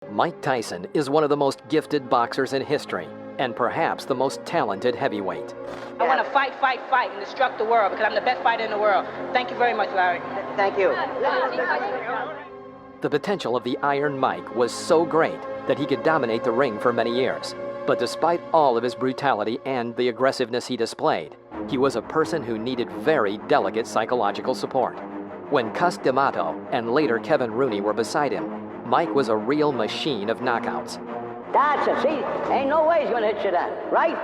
Mike Tyson is one of the most gifted boxers in history, and perhaps the most talented heavyweight. I want to fight, and destruct the world because I'm the best fighter in the world. Thank you very much, Larry. Thank you. The potential of the Iron Mike was so great that he could dominate the ring for many years. But despite all of his brutality and the aggressiveness he displayed, he was a person who needed very delicate psychological support. When Cus D'Amato and later Kevin Rooney were beside him, Mike was a real machine of knockouts. That's it. See, ain't no way he's going to hit you then, right?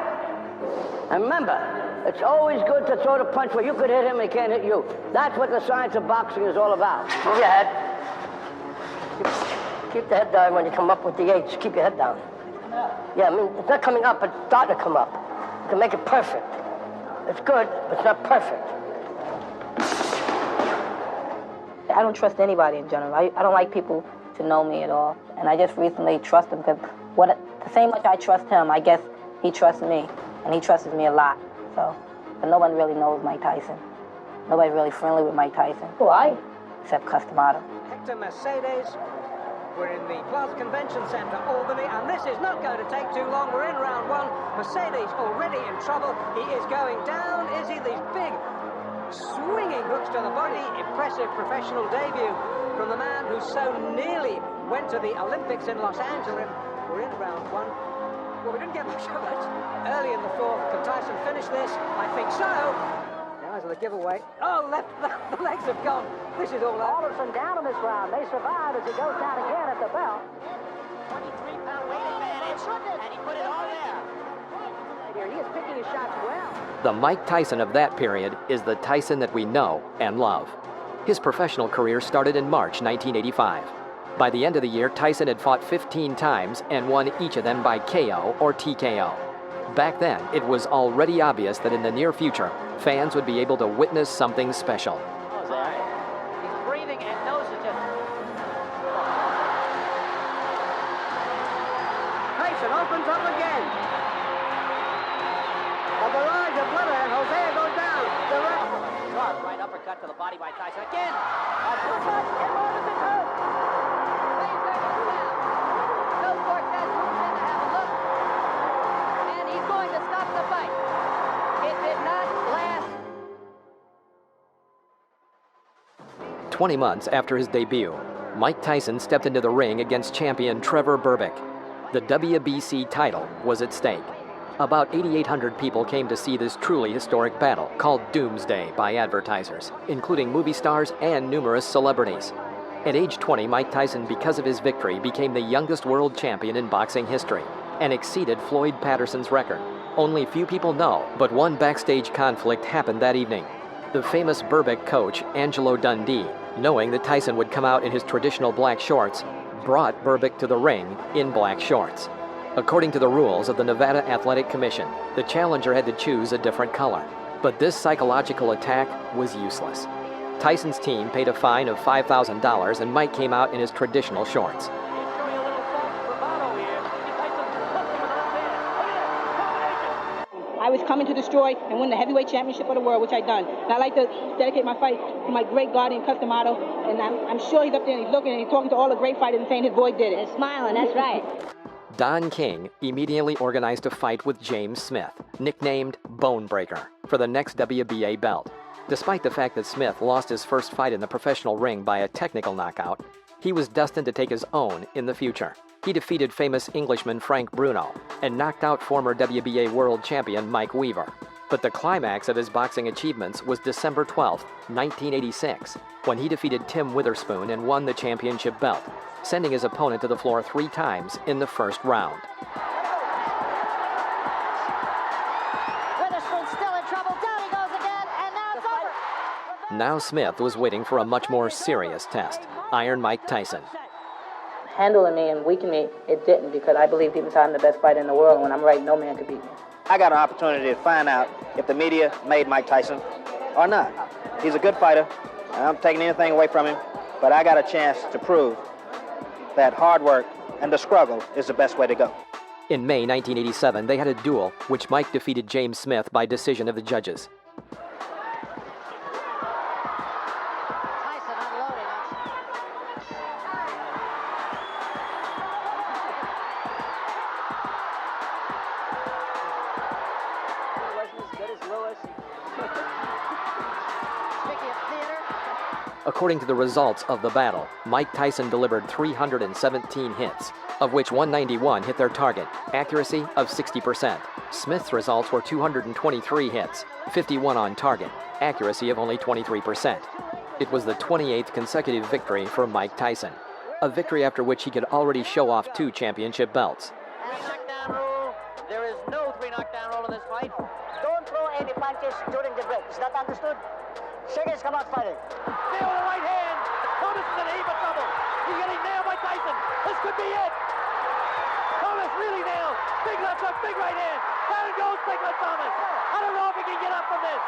And remember, it's always good to throw the punch where you could hit him and he can't hit you. That's what the science of boxing is all about. Move your head. Keep the head down when you come up with the H. Keep your head down. Yeah, I mean, it's not coming up, it's starting to come up. You can make it perfect. It's good, but it's not perfect. I don't trust anybody in general. I don't like people to know me at all. And I just recently trust him because the same much I trust him, I guess he trusts me. And he trusts me a lot. So, but no one really knows Mike Tyson. Nobody's really friendly with Mike Tyson. Why? Except Cus D'Amato. Hector Mercedes. We're in the Plaza Convention Center, Albany, and this is not going to take too long. We're in round one. Mercedes already in trouble. He is going down. Is he? These big swinging hooks to the body. Impressive professional debut from the man who so nearly went to the Olympics in Los Angeles. We're in round one. Well, we didn't get much of it early in the fourth. Can Tyson finish this? I think so. The eyes of the giveaway. Oh, the legs have gone. This is all out. Alderson down in this round. They survive as he goes down again at the bell. 23-pound weight advantage, and he put it all there. Here, he is picking his shots well. The Mike Tyson of that period is the Tyson that we know and love. His professional career started in March 1985. By the end of the year, Tyson had fought 15 times and won each of them by KO or TKO. Back then, it was already obvious that in the near future, fans would be able to witness something special. He's breathing and knows it just... Tyson opens up again. A barrage of blood, and Hosea goes down. The ref. Sharp right uppercut to the body by Tyson. Again! Uppercut, and what does it hurt? He's going to down. Joe Cortez moves in to have a look. And he's going to stop the fight. It did not last. 20 months after his debut, Mike Tyson stepped into the ring against champion Trevor Berbick. The WBC title was at stake. About 8,800 people came to see this truly historic battle, called Doomsday by advertisers, including movie stars and numerous celebrities. At age 20, Mike Tyson, because of his victory, became the youngest world champion in boxing history and exceeded Floyd Patterson's record. Only few people know, but one backstage conflict happened that evening. The famous Berbick coach, Angelo Dundee, knowing that Tyson would come out in his traditional black shorts, brought Berbick to the ring in black shorts. According to the rules of the Nevada Athletic Commission, the challenger had to choose a different color. But this psychological attack was useless. Tyson's team paid a fine of $5,000 and Mike came out in his traditional shorts. I was coming to destroy and win the heavyweight championship of the world, which I done. And I'd like to dedicate my fight to my great guardian, Cus D'Amato. And I'm sure he's up there and he's looking and he's talking to all the great fighters and saying his boy did it. And smiling, that's right. Don King immediately organized a fight with James Smith, nicknamed Bone Breaker, for the next WBA belt. Despite the fact that Smith lost his first fight in the professional ring by a technical knockout, he was destined to take his own in the future. He defeated famous Englishman Frank Bruno and knocked out former WBA world champion Mike Weaver. But the climax of his boxing achievements was December 12, 1986, when he defeated Tim Witherspoon and won the championship belt, sending his opponent to the floor 3 times in the first round. Witherspoon's still in trouble. Down he goes again, and now it's over. Now Smith was waiting for a much more serious test, Iron Mike Tyson. Handling me and weakening me, it didn't, because I believe deep inside I'm the best fighter in the world, and when I'm right, no man could beat me. I got an opportunity to find out if the media made Mike Tyson or not. He's a good fighter, and I'm taking anything away from him, but I got a chance to prove that hard work and the struggle is the best way to go. In May 1987, they had a duel, which Mike defeated James Smith by decision of the judges. Tyson unloading us. According to the results of the battle, Mike Tyson delivered 317 hits, of which 191 hit their target, accuracy of 60%. Smith's results were 223 hits, 51 on target, accuracy of only 23%. It was the 28th consecutive victory for Mike Tyson, a victory after which he could already show off 2 championship belts. Three-knockdown rule. There is no three-knockdown rule in this fight. Don't throw any punches during the break. Is that understood? Shakers come out fighting. Nail with the right hand. Thomas is in a heap of trouble. He's getting nailed by Tyson. This could be it. Thomas really nailed. Big left hook, big right hand. Down it goes, big left Thomas. I don't know if he can get up from this.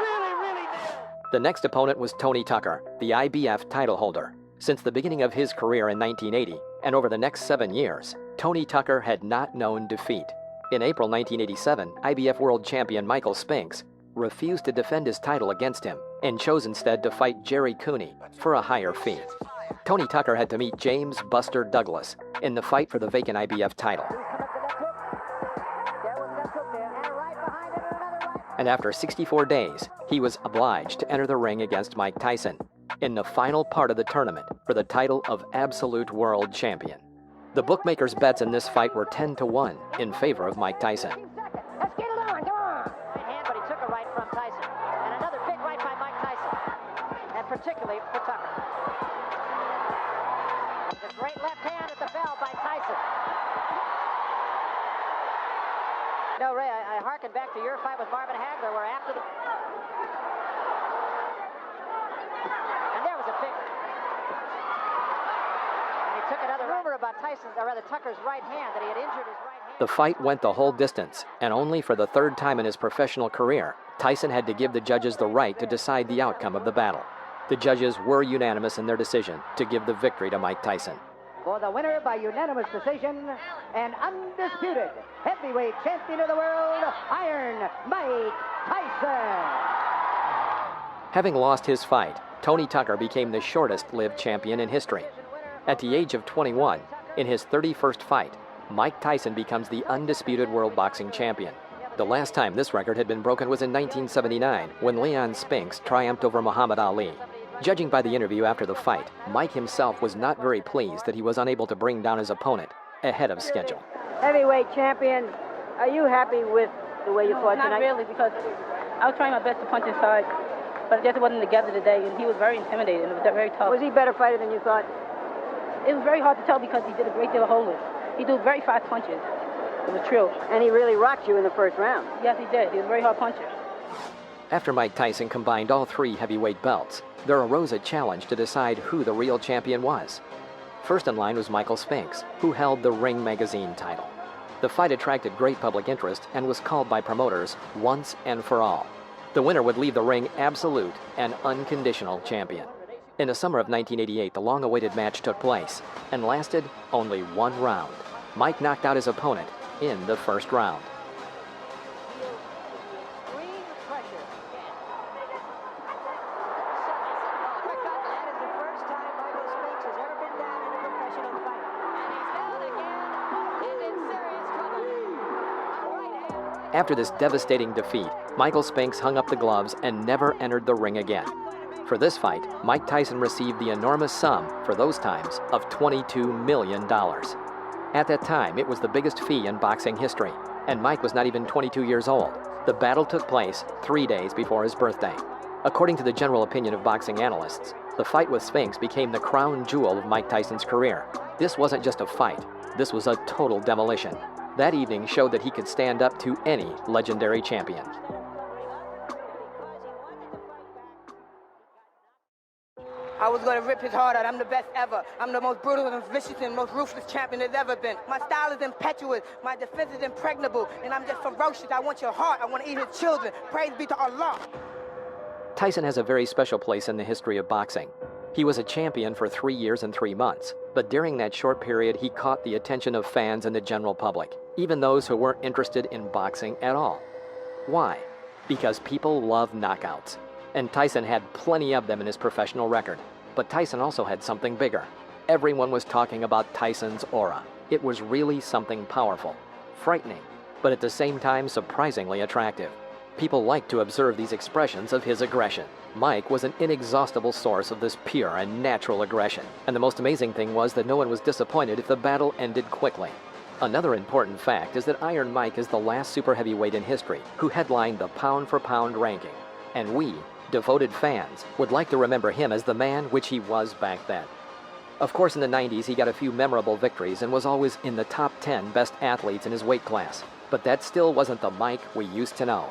Really nailed. The next opponent was Tony Tucker, the IBF title holder. Since the beginning of his career in 1980, and over the next 7 years, Tony Tucker had not known defeat. In April 1987, IBF world champion Michael Spinks refused to defend his title against him and chose instead to fight Jerry Cooney for a higher fee. Tony Tucker had to meet James Buster Douglas in the fight for the vacant IBF title. And after 64 days, he was obliged to enter the ring against Mike Tyson in the final part of the tournament for the title of absolute world champion. The bookmakers' bets in this fight were 10-1 in favor of Mike Tyson. Let's get it on, come on. Right hand, but he took a right from Tyson. And another big right by Mike Tyson. And particularly for Tucker. A great left hand at the bell by Tyson. No, Ray, I hearken back to your fight with Marvin Hagler, where after the... And there was a big... And he took another rumor about Tyson's, or rather Tucker's right hand, that he had injured his right hand. The fight went the whole distance, and only for the 3rd time in his professional career, Tyson had to give the judges the right to decide the outcome of the battle. The judges were unanimous in their decision to give the victory to Mike Tyson. For the winner by unanimous decision, and undisputed heavyweight champion of the world, Iron Mike Tyson. Having lost his fight, Tony Tucker became the shortest-lived champion in history. At the age of 21, in his 31st fight, Mike Tyson becomes the undisputed world boxing champion. The last time this record had been broken was in 1979, when Leon Spinks triumphed over Muhammad Ali. Judging by the interview after the fight, Mike himself was not very pleased that he was unable to bring down his opponent ahead of schedule. Heavyweight champion, are you happy with the way you fought tonight? Not really, because I was trying my best to punch inside, but it just wasn't together today, and he was very intimidating, and it was very tough. Was he a better fighter than you thought? It was very hard to tell because he did a great deal of holding. He threw very fast punches. It was true. And he really rocked you in the first round. Yes, he did. He was a very hard puncher. After Mike Tyson combined all 3 heavyweight belts, there arose a challenge to decide who the real champion was. First in line was Michael Spinks, who held the Ring Magazine title. The fight attracted great public interest and was called by promoters once and for all. The winner would leave the ring absolute and unconditional champion. In the summer of 1988, the long-awaited match took place and lasted only 1 round. Mike knocked out his opponent in the first round. After this devastating defeat, Michael Spinks hung up the gloves and never entered the ring again. For this fight, Mike Tyson received the enormous sum, for those times, of $22 million. At that time, it was the biggest fee in boxing history, and Mike was not even 22 years old. The battle took place 3 days before his birthday. According to the general opinion of boxing analysts, the fight with Spinks became the crown jewel of Mike Tyson's career. This wasn't just a fight, this was a total demolition. That evening showed that he could stand up to any legendary champion. I was going to rip his heart out. I'm the best ever. I'm the most brutal and vicious and most ruthless champion there's ever been. My style is impetuous. My defense is impregnable. And I'm just ferocious. I want your heart. I want to eat his children. Praise be to Allah. Tyson has a very special place in the history of boxing. He was a champion for 3 years and 3 months, but during that short period, he caught the attention of fans and the general public, even those who weren't interested in boxing at all. Why? Because people love knockouts, and Tyson had plenty of them in his professional record. But Tyson also had something bigger. Everyone was talking about Tyson's aura. It was really something powerful, frightening, but at the same time surprisingly attractive. People liked to observe these expressions of his aggression. Mike was an inexhaustible source of this pure and natural aggression, and the most amazing thing was that no one was disappointed if the battle ended quickly. Another important fact is that Iron Mike is the last super heavyweight in history who headlined the pound-for-pound ranking, and we, devoted fans, would like to remember him as the man which he was back then. Of course, in the 90s, he got a few memorable victories and was always in the top 10 best athletes in his weight class, but that still wasn't the Mike we used to know.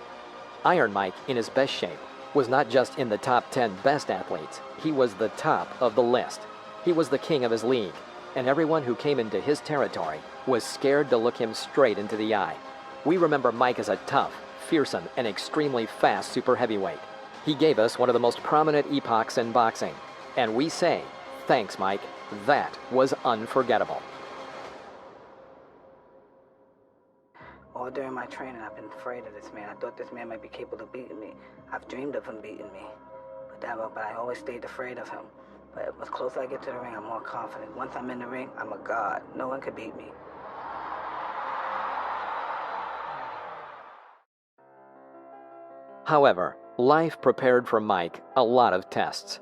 Iron Mike, in his best shape, was not just in the top 10 best athletes, he was the top of the list. He was the king of his league, and everyone who came into his territory was scared to look him straight into the eye. We remember Mike as a tough, fearsome, and extremely fast super heavyweight. He gave us one of the most prominent epochs in boxing, and we say, thanks, Mike, that was unforgettable. All during my training, I've been afraid of this man. I thought this man might be capable of beating me. I've dreamed of him beating me, but I always stayed afraid of him. But as closer I get to the ring, I'm more confident. Once I'm in the ring, I'm a god. No one could beat me. However, life prepared for Mike a lot of tests.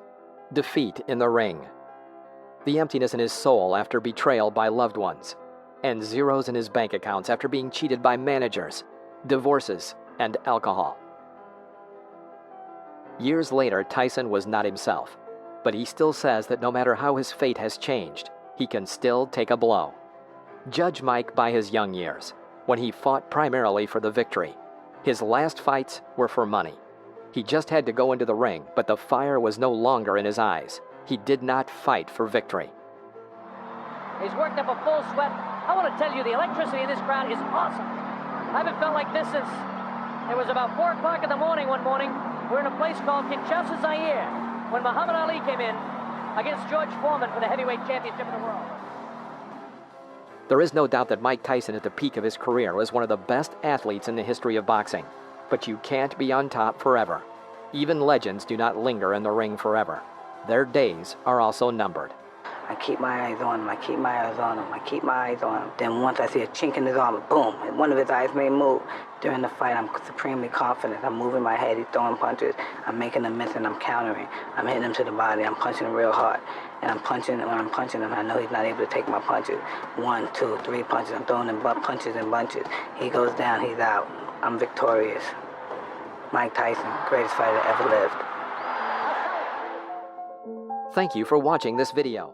Defeat in the ring, the emptiness in his soul after betrayal by loved ones, and zeros in his bank accounts after being cheated by managers, divorces, and alcohol. Years later, Tyson was not himself, but he still says that no matter how his fate has changed, he can still take a blow. Judge Mike by his young years, when he fought primarily for the victory. His last fights were for money. He just had to go into the ring, but the fire was no longer in his eyes. He did not fight for victory. He's worked up a full sweat. I want to tell you, the electricity in this crowd is awesome. I haven't felt like this since it was about 4 o'clock in the morning one morning. We're in a place called Kinshasa, Zaire, when Muhammad Ali came in against George Foreman for the heavyweight championship of the world. There is no doubt that Mike Tyson at the peak of his career was one of the best athletes in the history of boxing. But you can't be on top forever. Even legends do not linger in the ring forever. Their days are also numbered. I keep my eyes on him, I keep my eyes on him, I keep my eyes on him. Then once I see a chink in his armor, boom, and one of his eyes may move. During the fight, I'm supremely confident. I'm moving my head, he's throwing punches. I'm making him miss and I'm countering. I'm hitting him to the body, I'm punching him real hard. And I'm punching, when I'm punching him, I know he's not able to take my punches. 1, 2, 3 punches, I'm throwing him punches and bunches. He goes down, he's out. I'm victorious. Mike Tyson, greatest fighter that ever lived. Thank you for watching this video.